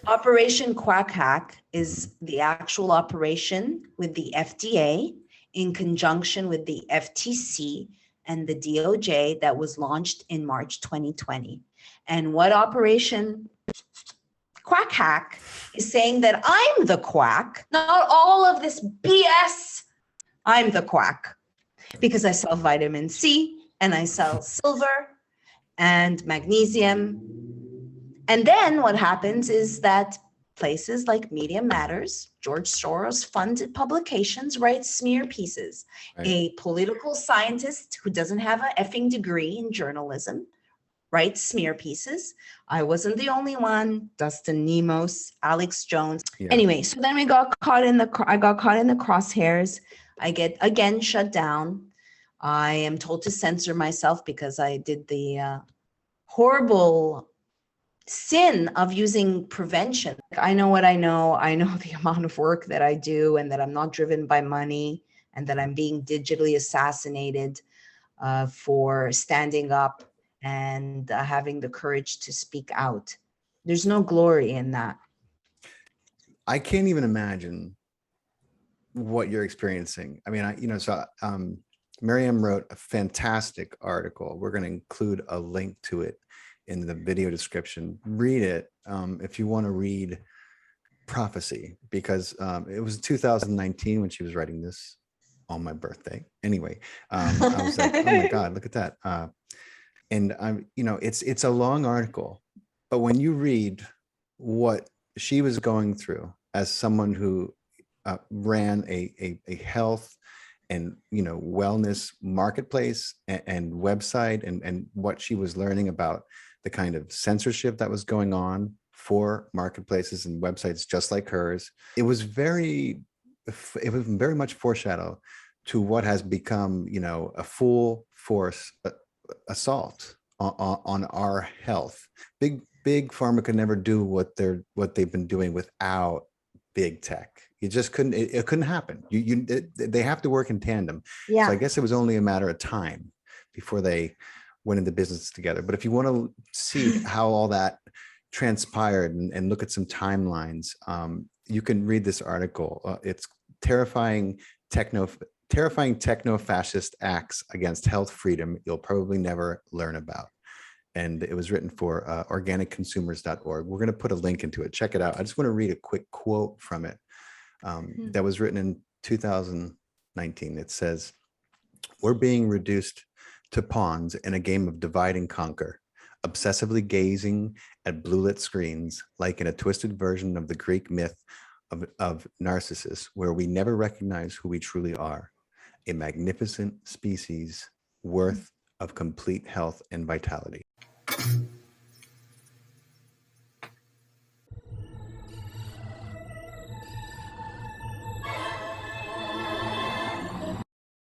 Operation Quack Hack is the actual operation with the FDA in conjunction with the FTC and the DOJ that was launched in March 2020. And what Operation Quack Hack is saying that I'm the quack, not all of this BS. I'm the quack because I sell vitamin C and I sell silver and magnesium. And then what happens is that places like Media Matters, George Soros funded publications, write smear pieces. Right. A political scientist who doesn't have an effing degree in journalism writes smear pieces. I wasn't the only one. Dustin Nemos, Alex Jones. Yeah. Anyway, so then I got caught in the crosshairs. I get again shut down. I am told to censor myself because I did the horrible sin of using prevention. I know what I know. I know the amount of work that I do and that I'm not driven by money and that I'm being digitally assassinated for standing up and having the courage to speak out. There's no glory in that. I can't even imagine what you're experiencing. I mean, Maryam wrote a fantastic article. We're going to include a link to it in the video description. Read it if you want to read prophecy, because it was 2019 when she was writing this on my birthday. Anyway, I was like, oh my God, look at that. And I'm, it's a long article, but when you read what she was going through as someone who ran a health and wellness marketplace and website, and what she was learning about the kind of censorship that was going on for marketplaces and websites just like hers, it was very much foreshadow to what has become a full force assault on our health. Big pharma could never do what they've been doing without big tech. You just couldn't. It couldn't happen. They have to work in tandem. Yeah. So I guess it was only a matter of time before they went into business together. But if you want to see how all that transpired and look at some timelines, you can read this article. It's terrifying techno-fascist acts against health freedom you'll probably never learn about. And it was written for organicconsumers.org. We're going to put a link into it. Check it out. I just want to read a quick quote from it that was written in 2019. It says, "We're being reduced to pawns in a game of divide and conquer, obsessively gazing at blue-lit screens like in a twisted version of the Greek myth of Narcissus, where we never recognize who we truly are, a magnificent species worth of complete health and vitality."